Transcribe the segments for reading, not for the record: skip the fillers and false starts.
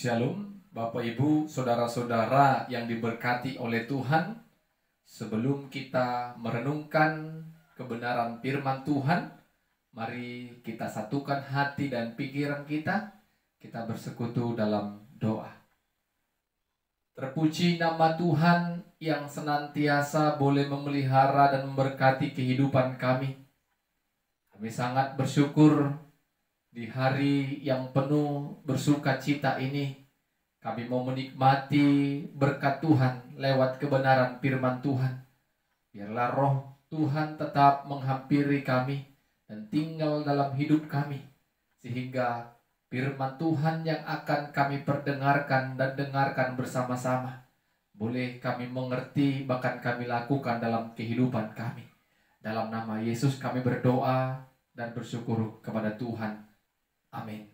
Shalom, Bapak Ibu, Saudara-saudara yang diberkati oleh Tuhan. Sebelum kita merenungkan kebenaran firman Tuhan, mari kita satukan hati dan pikiran kita. Kita bersekutu dalam doa. Terpuji nama Tuhan yang senantiasa boleh memelihara dan memberkati kehidupan kami. Kami sangat bersyukur di hari yang penuh bersukacita ini, kami mau menikmati berkat Tuhan lewat kebenaran firman Tuhan. Biarlah roh Tuhan tetap menghampiri kami dan tinggal dalam hidup kami, sehingga firman Tuhan yang akan kami perdengarkan dan dengarkan bersama-sama boleh kami mengerti, bahkan kami lakukan dalam kehidupan kami. Dalam nama Yesus kami berdoa dan bersyukur kepada Tuhan. Amin.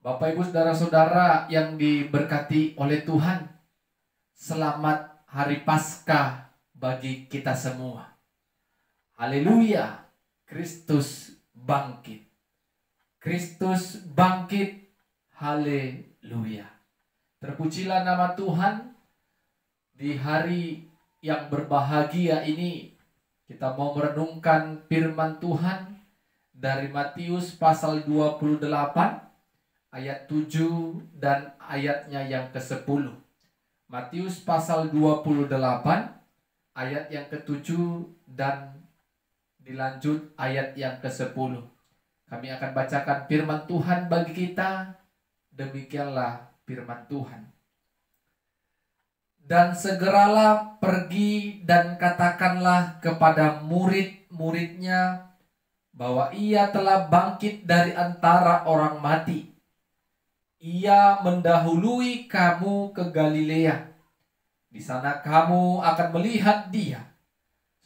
Bapak Ibu Saudara-saudara yang diberkati oleh Tuhan, selamat hari Paskah bagi kita semua. Haleluya, Kristus bangkit. Kristus bangkit, haleluya. Terpujilah nama Tuhan. Di hari yang berbahagia ini, kita mau merenungkan firman Tuhan dari Matius pasal 28 ayat 7 dan ayatnya yang ke-10. Matius pasal 28 ayat yang ke-7 dan dilanjut ayat yang ke-10. Kami akan bacakan firman Tuhan bagi kita. Demikianlah firman Tuhan. Dan segeralah pergi dan katakanlah kepada murid-muridnya bahwa ia telah bangkit dari antara orang mati. Ia mendahului kamu ke Galilea. Di sana kamu akan melihat dia.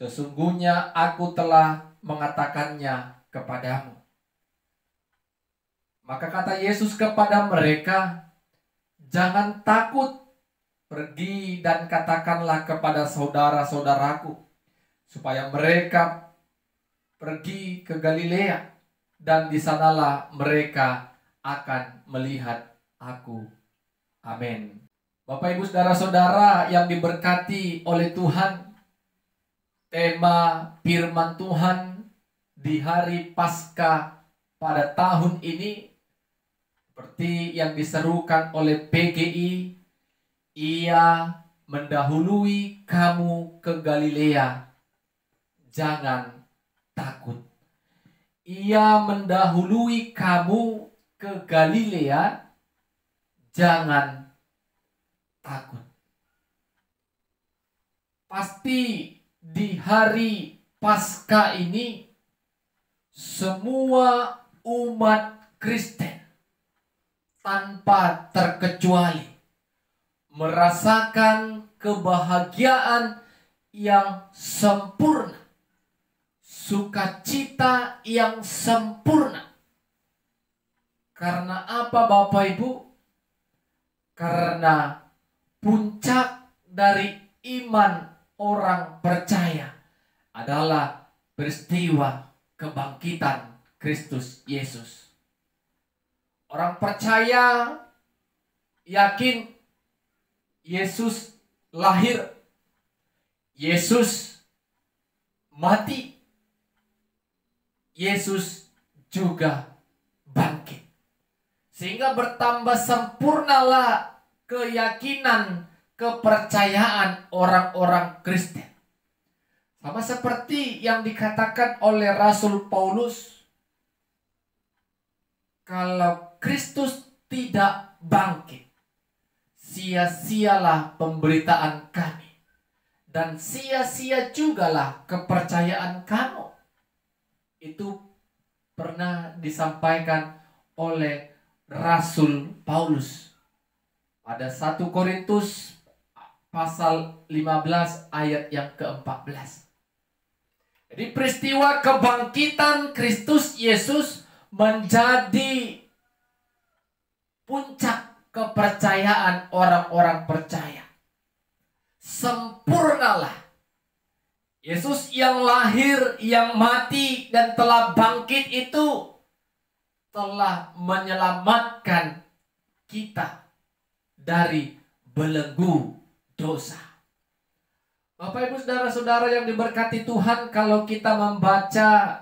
Sesungguhnya aku telah mengatakannya kepadamu. Maka kata Yesus kepada mereka, jangan takut, pergi dan katakanlah kepada saudara-saudaraku, supaya mereka pergi ke Galilea, dan di sanalah mereka akan melihat aku. Amin. Bapak Ibu Saudara-saudara yang diberkati oleh Tuhan, tema firman Tuhan di hari Paskah pada tahun ini seperti yang diserukan oleh PGI, ia mendahului kamu ke Galilea, jangan takut. Ia mendahului kamu ke Galilea, jangan takut. Pasti di hari Paskah ini semua umat Kristen tanpa terkecuali merasakan kebahagiaan yang sempurna, sukacita yang sempurna. Karena apa Bapak Ibu? Karena puncak dari iman orang percaya adalah peristiwa kebangkitan Kristus Yesus. Orang percaya yakin Yesus lahir, Yesus mati, Yesus juga bangkit. Sehingga bertambah sempurnalah keyakinan, kepercayaan orang-orang Kristen. Sama seperti yang dikatakan oleh Rasul Paulus, kalau Kristus tidak bangkit, sia-sialah pemberitaan kami, dan sia-sia jugalah kepercayaan kamu. Itu pernah disampaikan oleh Rasul Paulus pada 1 Korintus pasal 15 ayat yang ke-14. Jadi peristiwa kebangkitan Kristus Yesus menjadi puncak kepercayaan orang-orang percaya. Sempurnalah Yesus yang lahir, yang mati, dan telah bangkit itu telah menyelamatkan kita dari belenggu dosa. Bapak Ibu Saudara-saudara yang diberkati Tuhan, kalau kita membaca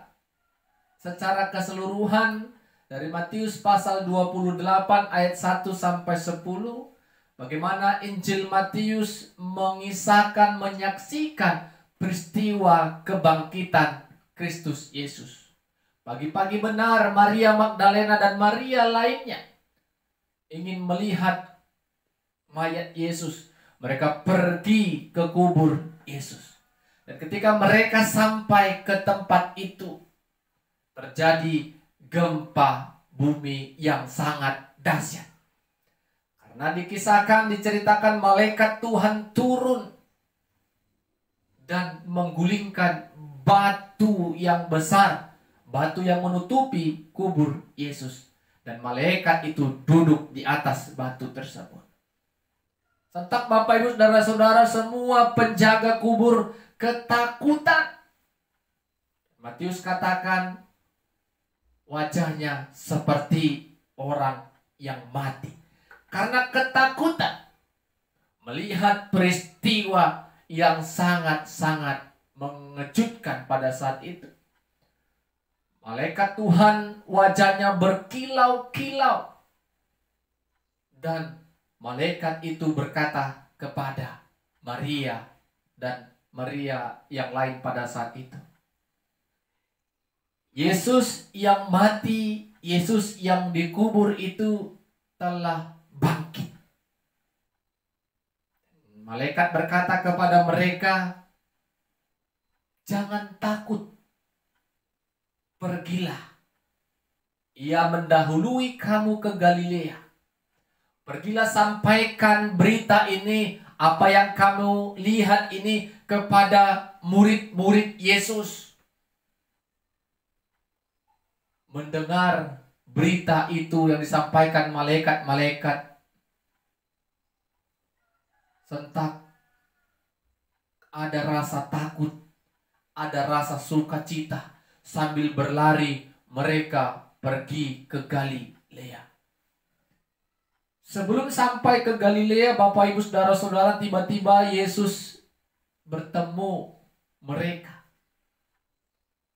secara keseluruhan dari Matius pasal 28 ayat 1 sampai 10, bagaimana Injil Matius mengisahkan, menyaksikan peristiwa kebangkitan Kristus Yesus. Pagi-pagi benar Maria Magdalena dan Maria lainnya ingin melihat mayat Yesus. Mereka pergi ke kubur Yesus. Dan ketika mereka sampai ke tempat itu, terjadi gempa bumi yang sangat dahsyat. Karena dikisahkan, diceritakan malaikat Tuhan turun dan menggulingkan batu yang besar, batu yang menutupi kubur Yesus. Dan malaikat itu duduk di atas batu tersebut. Sontak Bapak Ibu Saudara-saudara, semua penjaga kubur ketakutan. Matius katakan wajahnya seperti orang yang mati. Karena ketakutan melihat peristiwa yang sangat-sangat mengejutkan pada saat itu. Malaikat Tuhan wajahnya berkilau-kilau. Dan malaikat itu berkata kepada Maria dan Maria yang lain pada saat itu, Yesus yang mati, Yesus yang dikubur itu telah bangkit. Malaikat berkata kepada mereka, jangan takut, pergilah. Ia mendahului kamu ke Galilea. Pergilah sampaikan berita ini, apa yang kamu lihat ini kepada murid-murid Yesus. Mendengar berita itu yang disampaikan malaikat-malaikat, sentak ada rasa takut, ada rasa sukacita. Sambil berlari mereka pergi ke Galilea. Sebelum sampai ke Galilea, Bapak Ibu Saudara-saudara, tiba-tiba Yesus bertemu mereka.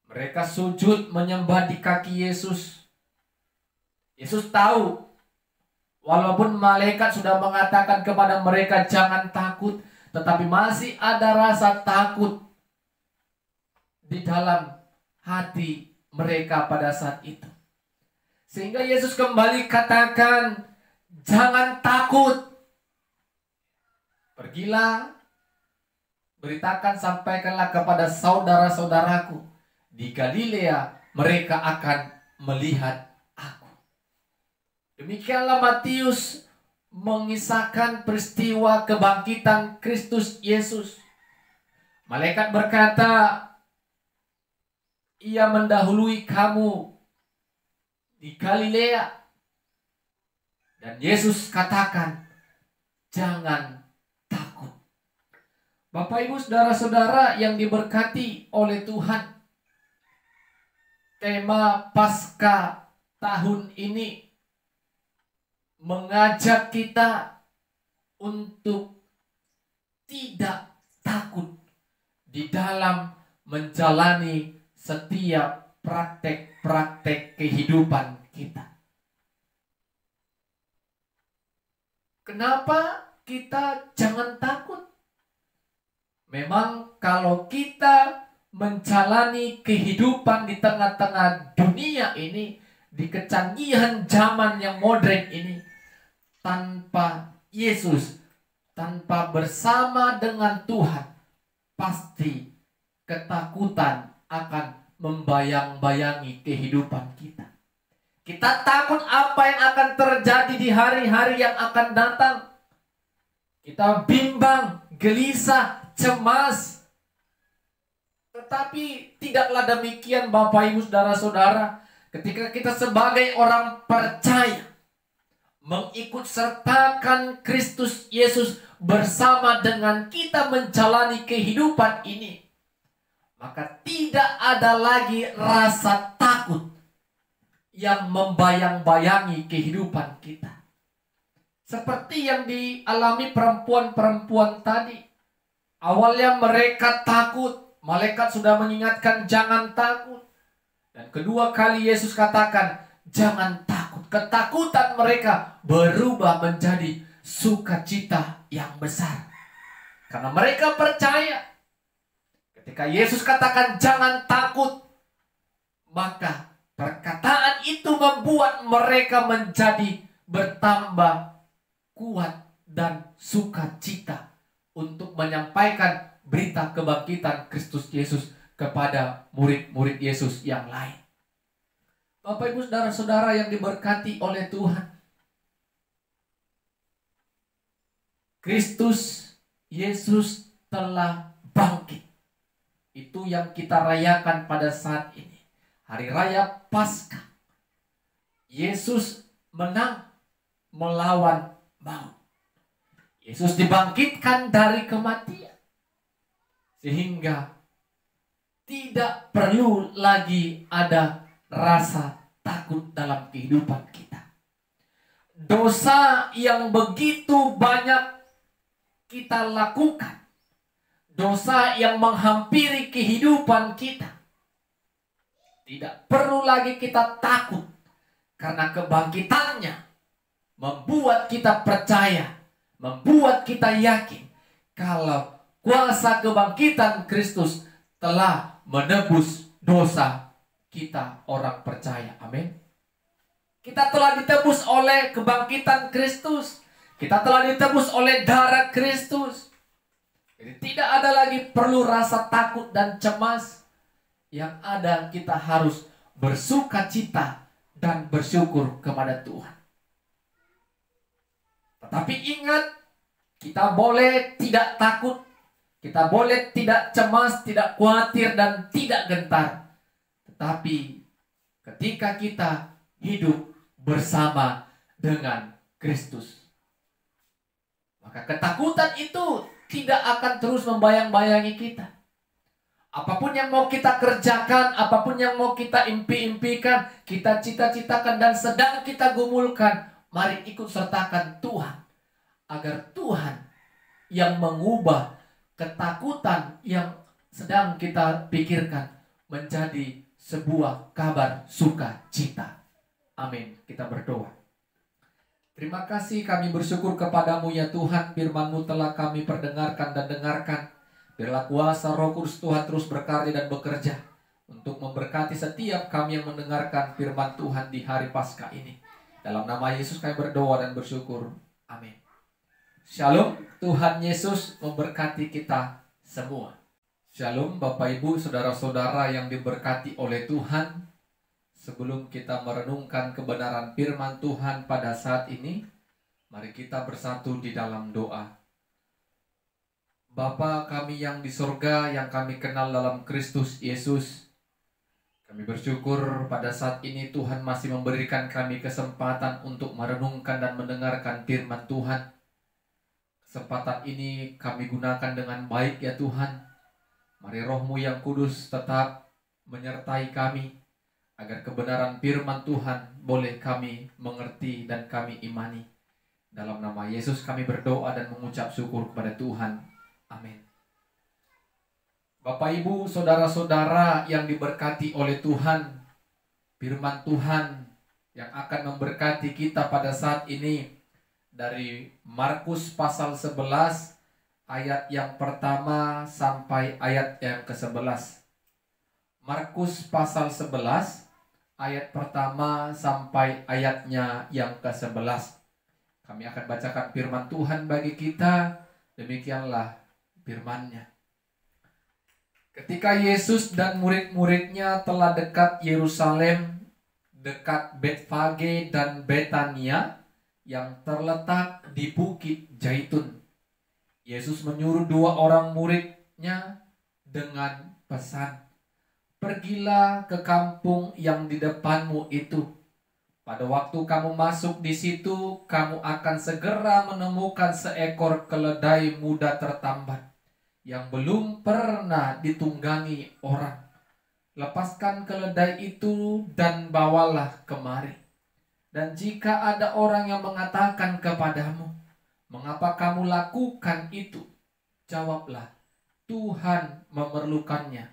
Mereka sujud menyembah di kaki Yesus. Yesus tahu, walaupun malaikat sudah mengatakan kepada mereka jangan takut, tetapi masih ada rasa takut di dalam hati mereka pada saat itu. Sehingga Yesus kembali katakan, jangan takut. Pergilah, beritakan, sampaikanlah kepada saudara-saudaraku. Di Galilea mereka akan melihat aku. Demikianlah Matius mengisahkan peristiwa kebangkitan Kristus Yesus. Malaikat berkata, ia mendahului kamu di Galilea. Dan Yesus katakan, jangan takut. Bapak Ibu Saudara-saudara yang diberkati oleh Tuhan, tema Paskah tahun ini mengajak kita untuk tidak takut di dalam menjalani setiap praktek-praktek kehidupan kita. Kenapa kita jangan takut? Memang kalau kita menjalani kehidupan di tengah-tengah dunia ini, di kecanggihan zaman yang modern ini, tanpa Yesus, tanpa bersama dengan Tuhan, pasti ketakutan akan membayang-bayangi kehidupan kita. Kita takut apa yang akan terjadi di hari-hari yang akan datang. Kita bimbang, gelisah, cemas. Tetapi tidaklah demikian Bapak Ibu Saudara-saudara. Ketika kita sebagai orang percaya mengikut sertakan Kristus Yesus bersama dengan kita menjalani kehidupan ini, maka tidak ada lagi rasa takut yang membayang-bayangi kehidupan kita. Seperti yang dialami perempuan-perempuan tadi. Awalnya mereka takut. Malaikat sudah mengingatkan jangan takut. Dan kedua kali Yesus katakan jangan takut. Ketakutan mereka berubah menjadi sukacita yang besar. Karena mereka percaya. Ketika Yesus katakan jangan takut, maka perkataan itu membuat mereka menjadi bertambah kuat dan sukacita untuk menyampaikan berita kebangkitan Kristus Yesus kepada murid-murid Yesus yang lain. Bapak Ibu saudara-saudara yang diberkati oleh Tuhan, Kristus Yesus telah bangkit. Itu yang kita rayakan pada saat ini. Hari Raya Paskah. Yesus menang melawan maut. Yesus dibangkitkan dari kematian. Sehingga tidak perlu lagi ada rasa takut dalam kehidupan kita. Dosa yang begitu banyak kita lakukan, dosa yang menghampiri kehidupan kita, tidak perlu lagi kita takut. Karena kebangkitannya membuat kita percaya, membuat kita yakin kalau kuasa kebangkitan Kristus telah menebus dosa kita orang percaya. Amin. Kita telah ditebus oleh kebangkitan Kristus. Kita telah ditebus oleh darah Kristus. Jadi tidak ada lagi perlu rasa takut dan cemas. Yang ada kita harus bersukacita dan bersyukur kepada Tuhan. Tetapi ingat, kita boleh tidak takut, kita boleh tidak cemas, tidak khawatir, dan tidak gentar. Tetapi ketika kita hidup bersama dengan Kristus, maka ketakutan itu tidak akan terus membayang-bayangi kita. Apapun yang mau kita kerjakan, apapun yang mau kita impi-impikan, kita cita-citakan dan sedang kita gumulkan, mari ikut sertakan Tuhan. Agar Tuhan yang mengubah ketakutan yang sedang kita pikirkan menjadi sebuah kabar sukacita. Amin. Kita berdoa. Terima kasih, kami bersyukur kepadamu ya Tuhan. Firman-Mu telah kami perdengarkan dan dengarkan. Biarlah kuasa Roh Kudus Tuhan terus berkarya dan bekerja untuk memberkati setiap kami yang mendengarkan firman Tuhan di hari Paskah ini. Dalam nama Yesus kami berdoa dan bersyukur. Amin. Shalom. Tuhan Yesus memberkati kita semua. Shalom Bapak Ibu saudara-saudara yang diberkati oleh Tuhan. Sebelum kita merenungkan kebenaran firman Tuhan pada saat ini, mari kita bersatu di dalam doa. Bapa kami yang di sorga, yang kami kenal dalam Kristus Yesus, kami bersyukur pada saat ini Tuhan masih memberikan kami kesempatan untuk merenungkan dan mendengarkan firman Tuhan. Kesempatan ini kami gunakan dengan baik ya Tuhan. Mari Roh-Mu yang kudus tetap menyertai kami, agar kebenaran firman Tuhan boleh kami mengerti dan kami imani. Dalam nama Yesus kami berdoa dan mengucap syukur kepada Tuhan. Amin. Bapak Ibu saudara-saudara yang diberkati oleh Tuhan, firman Tuhan yang akan memberkati kita pada saat ini dari Markus pasal 11 ayat yang pertama sampai ayat yang ke-11. Markus pasal 11 ayat pertama sampai ayatnya yang ke-11. Kami akan bacakan firman Tuhan bagi kita. Demikianlah firman-Nya. Ketika Yesus dan murid-muridnya telah dekat Yerusalem, dekat Betfage dan Betania yang terletak di Bukit Zaitun, Yesus menyuruh 2 orang murid-Nya dengan pesan, "Pergilah ke kampung yang di depanmu itu. Pada waktu kamu masuk di situ, kamu akan segera menemukan seekor keledai muda tertambat yang belum pernah ditunggangi orang. Lepaskan keledai itu dan bawalah kemari. Dan jika ada orang yang mengatakan kepadamu, mengapa kamu lakukan itu? Jawablah, Tuhan memerlukannya.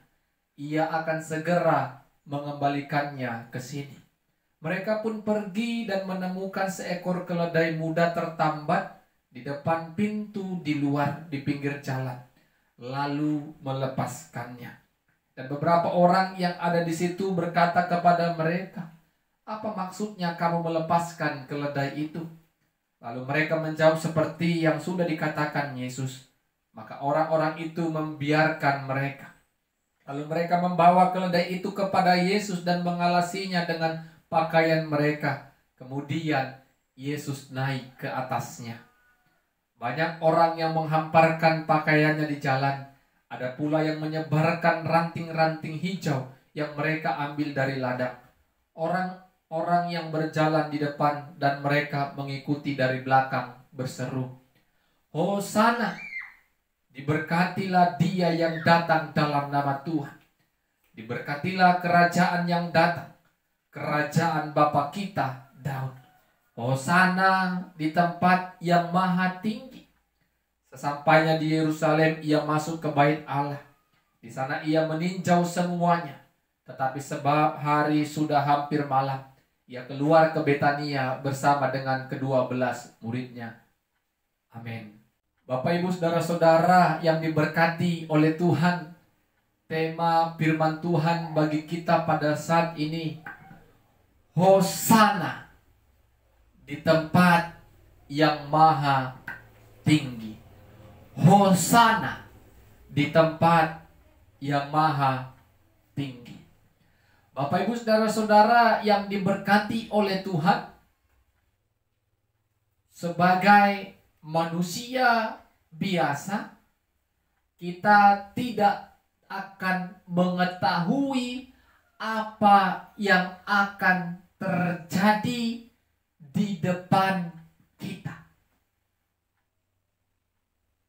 Ia akan segera mengembalikannya ke sini. Mereka pun pergi dan menemukan seekor keledai muda tertambat di depan pintu di luar di pinggir jalan, lalu melepaskannya. Dan beberapa orang yang ada di situ berkata kepada mereka, apa maksudnya kamu melepaskan keledai itu? Lalu mereka menjawab seperti yang sudah dikatakan Yesus. Maka orang-orang itu membiarkan mereka. Lalu mereka membawa keledai itu kepada Yesus dan mengalasinya dengan pakaian mereka. Kemudian Yesus naik ke atasnya. Banyak orang yang menghamparkan pakaiannya di jalan. Ada pula yang menyebarkan ranting-ranting hijau yang mereka ambil dari ladang. Orang yang berjalan di depan dan mereka mengikuti dari belakang berseru, Hosana, diberkatilah dia yang datang dalam nama Tuhan. Diberkatilah kerajaan yang datang, kerajaan Bapa kita Daud. Hosana di tempat yang maha tinggi. Sesampainya di Yerusalem, ia masuk ke bait Allah. Di sana ia meninjau semuanya. Tetapi sebab hari sudah hampir malam, ia keluar ke Betania bersama dengan ke-12 muridnya. Amin. Bapak Ibu Saudara-saudara yang diberkati oleh Tuhan, tema firman Tuhan bagi kita pada saat ini, Hosana di tempat yang maha tinggi. Hosana di tempat yang maha tinggi. Bapak Ibu Saudara-saudara yang diberkati oleh Tuhan, sebagai manusia biasa, kita tidak akan mengetahui apa yang akan terjadi di depan kita.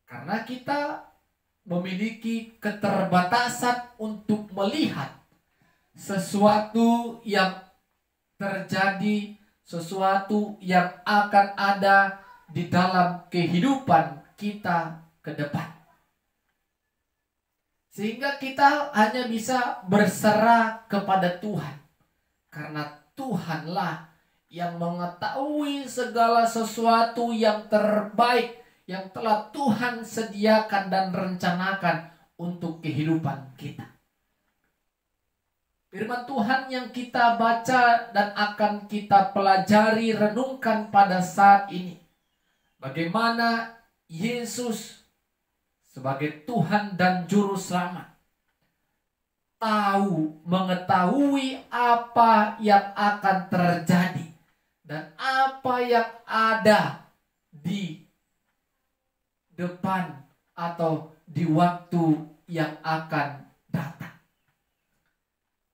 Karena kita memiliki keterbatasan untuk melihat sesuatu yang terjadi, sesuatu yang akan ada di dalam kehidupan kita ke depan. Sehingga kita hanya bisa berserah kepada Tuhan. Karena Tuhanlah yang mengetahui segala sesuatu yang terbaik yang telah Tuhan sediakan dan rencanakan untuk kehidupan kita. Firman Tuhan yang kita baca dan akan kita pelajari, renungkan pada saat ini. Bagaimana Yesus sebagai Tuhan dan Juru Selamat mengetahui apa yang akan terjadi dan apa yang ada di depan atau di waktu yang akan datang.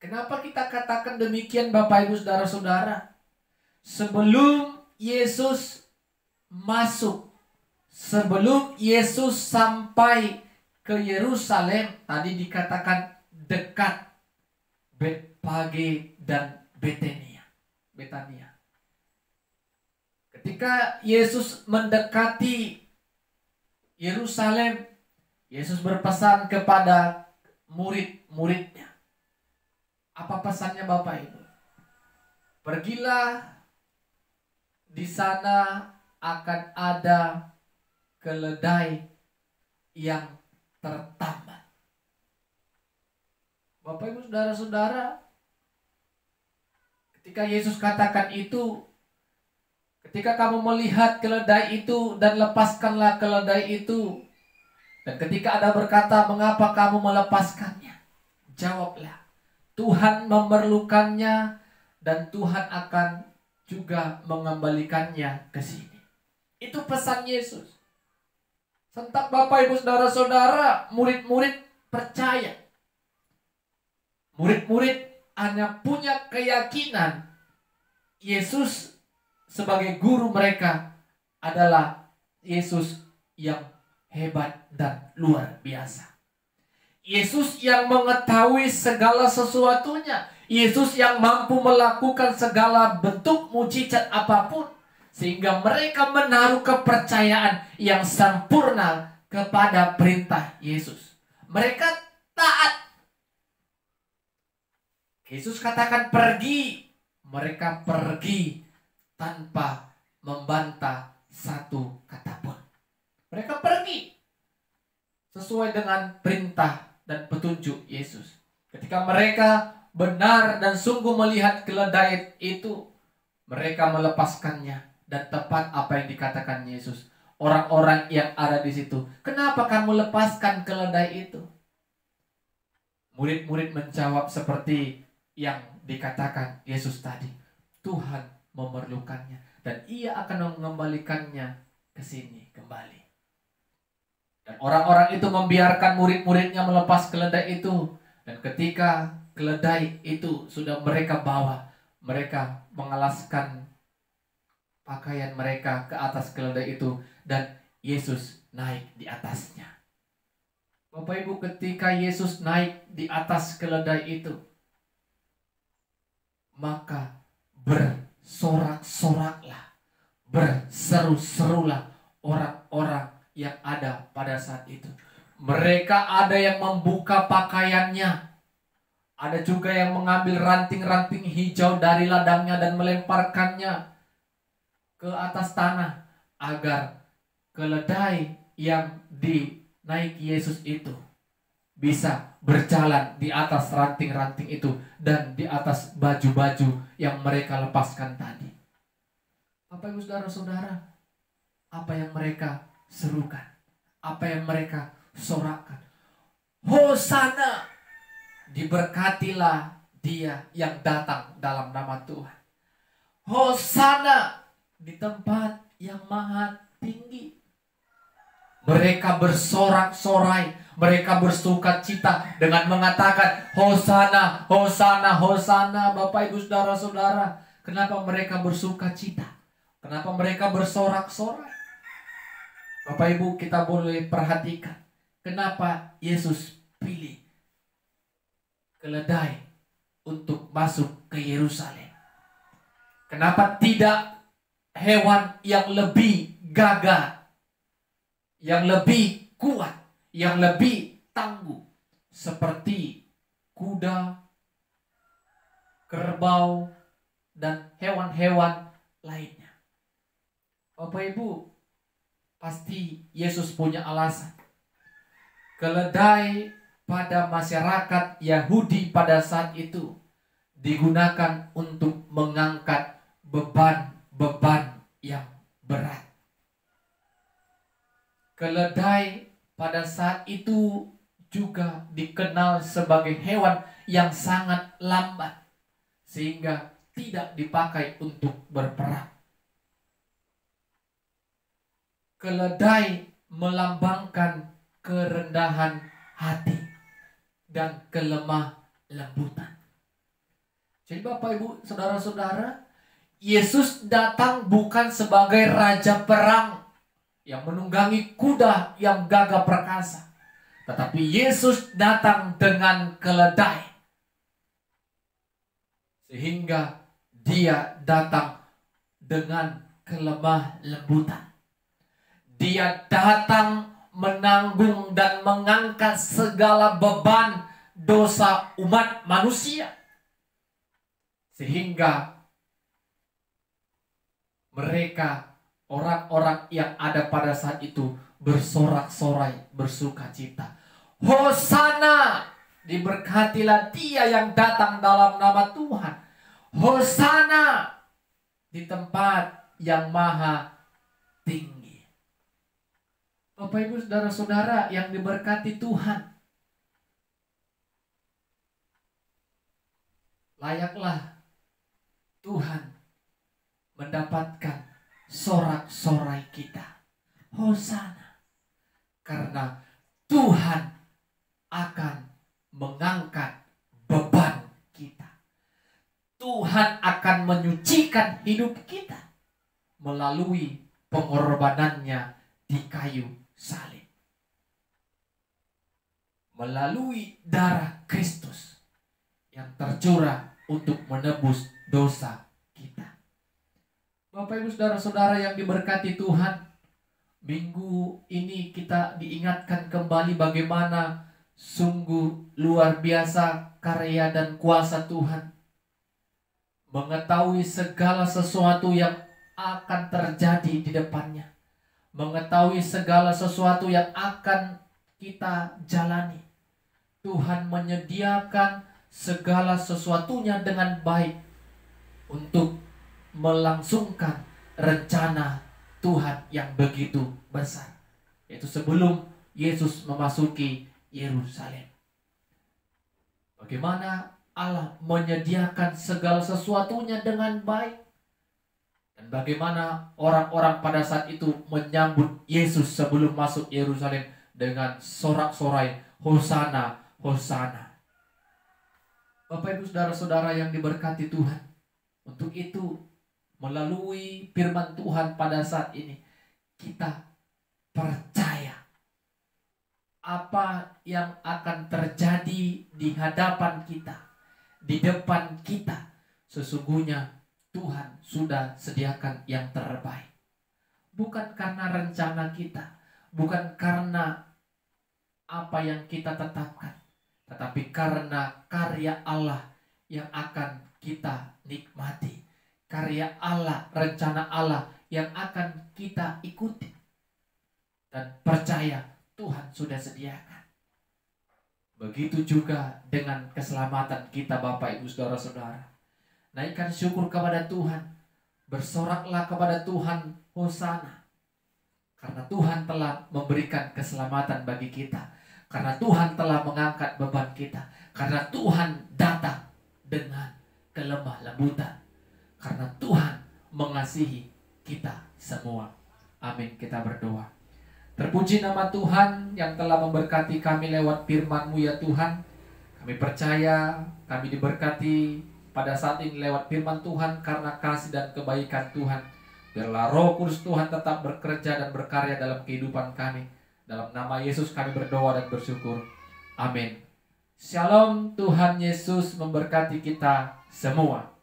Kenapa kita katakan demikian Bapak Ibu Saudara-saudara? Sebelum Yesus masuk, sebelum Yesus sampai ke Yerusalem, tadi dikatakan dekat Betfage dan Betania. Ketika Yesus mendekati Yerusalem, Yesus berpesan kepada murid-muridnya. Apa pesannya Bapak Ibu? Pergilah, di sana akan ada keledai yang tertambat. Bapak Ibu Saudara-saudara, ketika Yesus katakan itu, ketika kamu melihat keledai itu dan lepaskanlah keledai itu. Dan ketika ada berkata, mengapa kamu melepaskannya? Jawablah, Tuhan memerlukannya dan Tuhan akan juga mengembalikannya ke sini. Itu pesan Yesus. Sentak Bapak Ibu Saudara-saudara, murid-murid percaya. Murid-murid hanya punya keyakinan Yesus sebagai guru mereka adalah Yesus yang hebat dan luar biasa. Yesus yang mengetahui segala sesuatunya. Yesus yang mampu melakukan segala bentuk mujizat apapun, sehingga mereka menaruh kepercayaan yang sempurna kepada perintah Yesus. Mereka taat. Yesus katakan pergi, mereka pergi tanpa membantah satu kata pun. Mereka pergi sesuai dengan perintah dan petunjuk Yesus. Ketika mereka benar dan sungguh melihat keledai itu, mereka melepaskannya. Dan tepat apa yang dikatakan Yesus. Orang-orang yang ada di situ, kenapa kamu lepaskan keledai itu? Murid-murid menjawab seperti yang dikatakan Yesus tadi. Tuhan memerlukannya dan ia akan mengembalikannya ke sini kembali. Dan orang-orang itu membiarkan murid-muridnya melepas keledai itu. Dan ketika keledai itu sudah mereka bawa, mereka mengalaskan pakaian mereka ke atas keledai itu. Dan Yesus naik di atasnya. Bapak Ibu, ketika Yesus naik di atas keledai itu, maka bersorak-soraklah, berseru-serulah orang-orang yang ada pada saat itu. Mereka ada yang membuka pakaiannya, ada juga yang mengambil ranting-ranting hijau dari ladangnya dan melemparkannya ke atas tanah, agar keledai yang dinaiki Yesus itu bisa berjalan di atas ranting-ranting itu dan di atas baju-baju yang mereka lepaskan tadi. Bapak Ibu saudara-saudara, apa yang mereka serukan, apa yang mereka sorakkan? Hosana, diberkatilah dia yang datang dalam nama Tuhan. Hosana di tempat yang maha tinggi. Mereka bersorak-sorai, mereka bersuka cita dengan mengatakan Hosana, Hosana, Hosana. Bapak Ibu saudara-saudara, kenapa mereka bersuka cita? Kenapa mereka bersorak-sorai? Bapak Ibu, kita boleh perhatikan kenapa Yesus pilih keledai untuk masuk ke Yerusalem. Kenapa tidak hewan yang lebih gagah, yang lebih kuat, yang lebih tangguh, seperti kuda, kerbau, dan hewan-hewan lainnya? Bapak Ibu, pasti Yesus punya alasan. Keledai pada masyarakat Yahudi pada saat itu digunakan untuk mengangkat beban-beban yang berat. Keledai pada saat itu juga dikenal sebagai hewan yang sangat lambat, sehingga tidak dipakai untuk berperang. Keledai melambangkan kerendahan hati dan kelemah lembutan. Jadi Bapak Ibu saudara-saudara, Yesus datang bukan sebagai raja perang yang menunggangi kuda yang gagah perkasa, tetapi Yesus datang dengan keledai, sehingga dia datang dengan kelemah lembutan. Dia datang menanggung dan mengangkat segala beban dosa umat manusia, sehingga mereka, orang-orang yang ada pada saat itu, bersorak-sorai, bersuka cita. Hosana, diberkatilah dia yang datang dalam nama Tuhan. Hosana di tempat yang maha tinggi. Bapak Ibu saudara-saudara yang diberkati Tuhan, layaklah Tuhan mendapatkan sorak-sorai kita. Hosana, karena Tuhan akan mengangkat beban kita. Tuhan akan menyucikan hidup kita melalui pengorbanannya di kayu salib. Melalui darah Kristus yang tercurah untuk menebus dosa kita. Bapak Ibu saudara-saudara yang diberkati Tuhan, minggu ini kita diingatkan kembali bagaimana sungguh luar biasa karya dan kuasa Tuhan. Mengetahui segala sesuatu yang akan terjadi di depannya. Mengetahui segala sesuatu yang akan kita jalani. Tuhan menyediakan segala sesuatunya dengan baik untuk melangsungkan rencana Tuhan yang begitu besar, yaitu sebelum Yesus memasuki Yerusalem. Bagaimana Allah menyediakan segala sesuatunya dengan baik, dan bagaimana orang-orang pada saat itu menyambut Yesus sebelum masuk Yerusalem dengan sorak-sorai, Hosana, Hosana. Bapak Ibu saudara-saudara yang diberkati Tuhan, untuk itu melalui firman Tuhan pada saat ini kita percaya apa yang akan terjadi di hadapan kita, di depan kita, sesungguhnya Tuhan sudah sediakan yang terbaik. Bukan karena rencana kita, bukan karena apa yang kita tetapkan, tetapi karena karya Allah yang akan kita nikmati. Karya Allah, rencana Allah yang akan kita ikuti. Dan percaya Tuhan sudah sediakan. Begitu juga dengan keselamatan kita Bapak Ibu saudara-saudara. Naikkan syukur kepada Tuhan. Bersoraklah kepada Tuhan, Hosana. Karena Tuhan telah memberikan keselamatan bagi kita. Karena Tuhan telah mengangkat beban kita. Karena Tuhan datang dengan kelemah lembutan. Karena Tuhan mengasihi kita semua. Amin. Kita berdoa. Terpuji nama Tuhan yang telah memberkati kami lewat firman-Mu ya Tuhan. Kami percaya kami diberkati pada saat ini lewat firman Tuhan karena kasih dan kebaikan Tuhan. Biarlah Roh Kudus Tuhan tetap bekerja dan berkarya dalam kehidupan kami. Dalam nama Yesus kami berdoa dan bersyukur. Amin. Shalom, Tuhan Yesus memberkati kita semua.